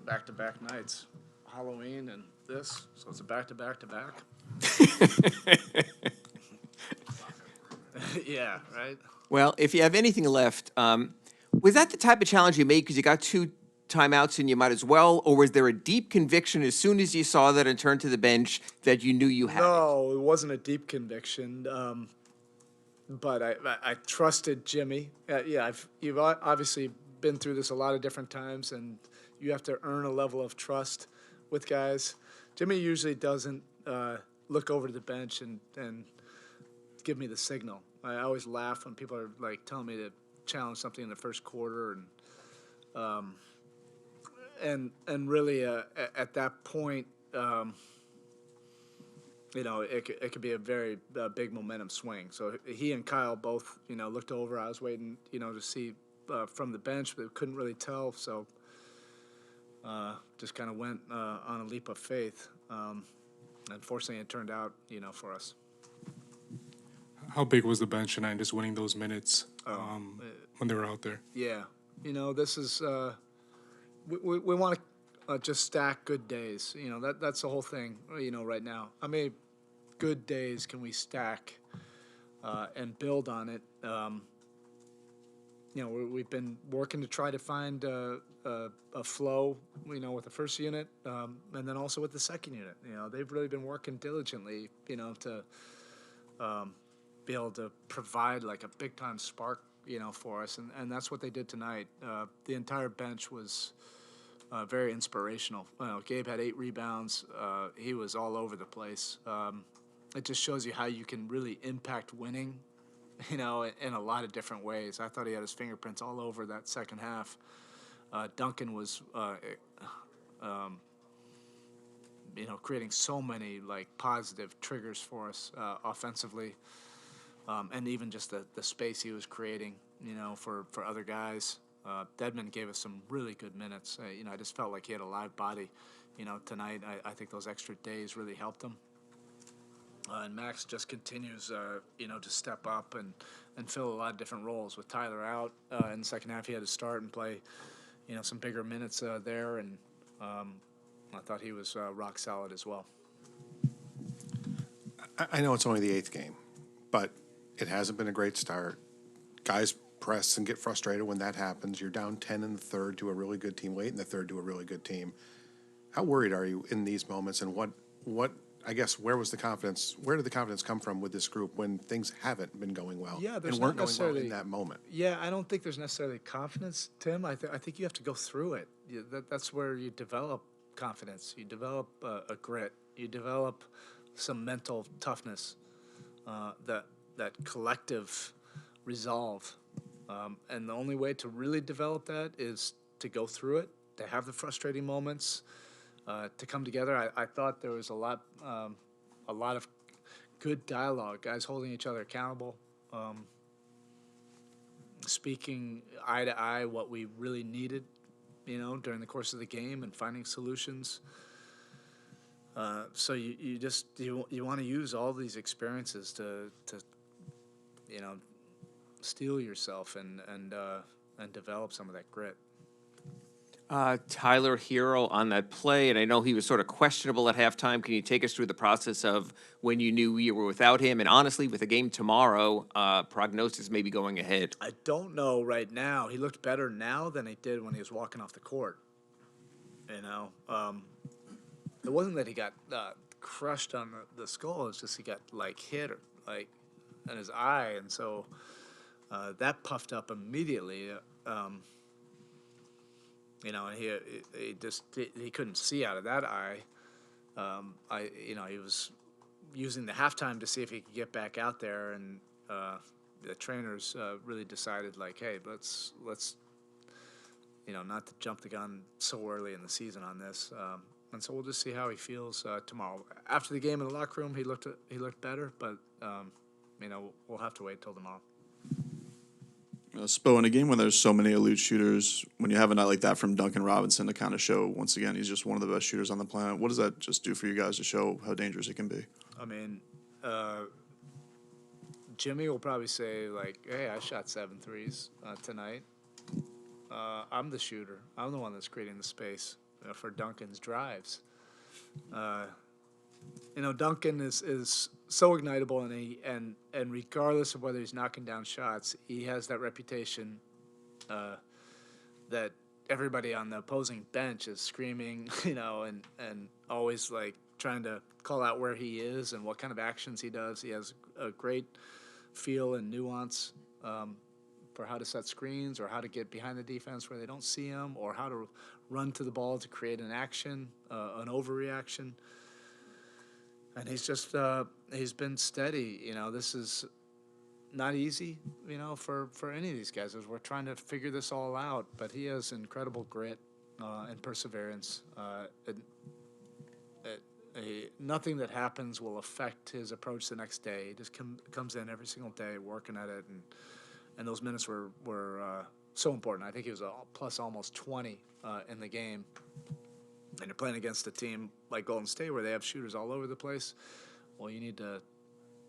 back-to-back nights, Halloween and this, so it's a back-to-back-to-back. Yeah, right. Well, if you have anything left, was that the type of challenge you made because you got two timeouts and you might as well, or was there a deep conviction as soon as you saw that and turned to the bench that you knew you had it? No, it wasn't a deep conviction, but I trusted Jimmy. Yeah, you've obviously been through this a lot of different times, and you have to earn a level of trust with guys. Jimmy usually doesn't look over to the bench and give me the signal. I always laugh when people are like telling me to challenge something in the first quarter, and really at that point, it could be a very big momentum swing. So he and Kyle both looked over. I was waiting to see from the bench, but couldn't really tell. So just kind of went on a leap of faith. Unfortunately, it turned out for us. How big was the bench tonight, just winning those minutes when they were out there? Yeah, this is we want to just stack good days. That's the whole thing. Right now, how many good days can we stack and build on it? We've been working to try to find a flow. With the first unit, and then also with the second unit. They've really been working diligently. To be able to provide like a big time spark, for us, and that's what they did tonight. The entire bench was very inspirational. Gabe had 8 rebounds. He was all over the place. It just shows you how you can really impact winning, in a lot of different ways. I thought he had his fingerprints all over that second half. Duncan was, creating so many like positive triggers for us offensively. And even just the space he was creating, for other guys. Dedmon gave us some really good minutes. I just felt like he had a live body, tonight. I think those extra days really helped him. And Max just continues, to step up and fill a lot of different roles. With Tyler out in the second half, he had to start and play, some bigger minutes there. And I thought he was rock solid as well. I know it's only the 8th game, but it hasn't been a great start. Guys press and get frustrated when that happens. You're down 10 in the third to a really good team, late in the third to a really good team. How worried are you in these moments, and what I guess where was the confidence? Where did the confidence come from with this group when things haven't been going well? Yeah, there's and weren't not going well necessarily in that moment. Yeah, I don't think there's necessarily confidence, Tim. I think you have to go through it. That's where you develop confidence. You develop a grit. You develop some mental toughness. That collective resolve. And the only way to really develop that is to go through it, to have the frustrating moments, to come together. I thought there was a lot of good dialogue, guys holding each other accountable, speaking eye to eye what we really needed, during the course of the game, and finding solutions. So you want to use all these experiences to steel yourself and develop some of that grit. Tyler Hero on that play, and I know he was sort of questionable at halftime. Can you take us through the process of when you knew you were without him? And honestly, with the game tomorrow, prognosis may be going ahead. I don't know right now. He looked better now than he did when he was walking off the court. It wasn't that he got crushed on the skull. It's just he got hit in his eye, and so that puffed up immediately. And he couldn't see out of that eye. He was using the halftime to see if he could get back out there, and the trainers really decided hey, let's not to jump the gun so early in the season on this. And so we'll just see how he feels tomorrow. After the game in the locker room, he looked better, but we'll have to wait till tomorrow. Spo, in a game when there's so many elite shooters, when you have a night like that from Duncan Robinson to kind of show, once again, he's just one of the best shooters on the planet, what does that just do for you guys to show how dangerous he can be? I mean, Jimmy will probably say, hey, I shot 7 threes tonight. I'm the shooter. I'm the one that's creating the space. for Duncan's drives. Duncan is so ignitable, and regardless of whether he's knocking down shots, he has that reputation that everybody on the opposing bench is screaming, and always like trying to call out where he is and what kind of actions he does. He has a great feel and nuance for how to set screens or how to get behind the defense where they don't see him, or how to run to the ball to create an action, an overreaction. And he's been steady. This is not easy, for any of these guys as we're trying to figure this all out. But he has incredible grit and perseverance. Nothing that happens will affect his approach the next day. He just comes in every single day working at it, and those minutes were so important. I think he was plus almost 20 in the game. And you're playing against a team like Golden State where they have shooters all over the place. Well, you need to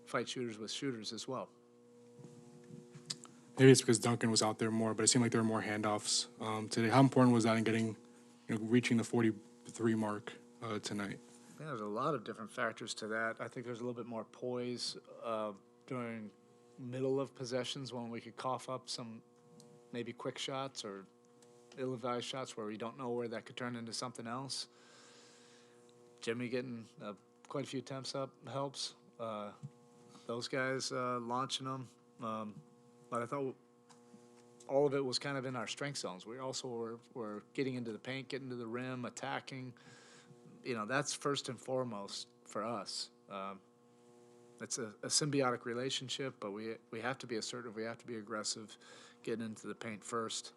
fight shooters with shooters as well. Maybe it's because Duncan was out there more, but it seemed like there were more handoffs today. How important was that in getting, reaching the 43 mark tonight? Yeah, there's a lot of different factors to that. I think there's a little bit more poise during middle of possessions when we could cough up some maybe quick shots or ill-advised shots where we don't know where that could turn into something else. Jimmy getting quite a few attempts up helps. Those guys launching them. But I thought all of it was kind of in our strength zones. We also were getting into the paint, getting to the rim, attacking. That's first and foremost for us. It's a symbiotic relationship, but we have to be assertive. We have to be aggressive, getting into the paint first.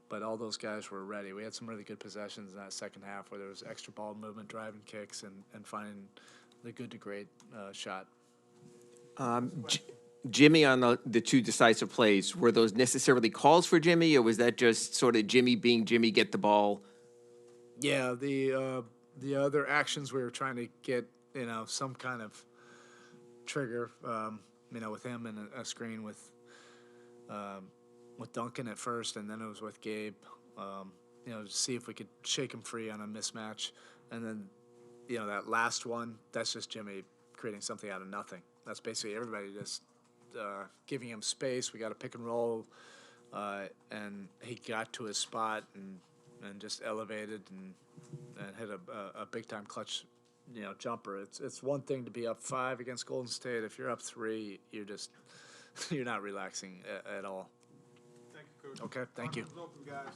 But all those guys were ready. We had some really good possessions in that second half where there was extra ball movement, driving kicks, and finding the good to great shot. Jimmy on the two decisive plays, were those necessarily calls for Jimmy, or was that just sort of Jimmy being Jimmy, get the ball? Yeah, the other actions we were trying to get, some kind of trigger, with him and a screen with Duncan at first, and then it was with Gabe, to see if we could shake him free on a mismatch. And then, that last one, that's just Jimmy creating something out of nothing. That's basically everybody just giving him space. We got a pick and roll, and he got to his spot and just elevated and hit a big-time clutch, jumper. It's one thing to be up 5 against Golden State. If you're up 3, you're not relaxing at all. Thank you, Coach. Okay, thank you. Welcome, guys.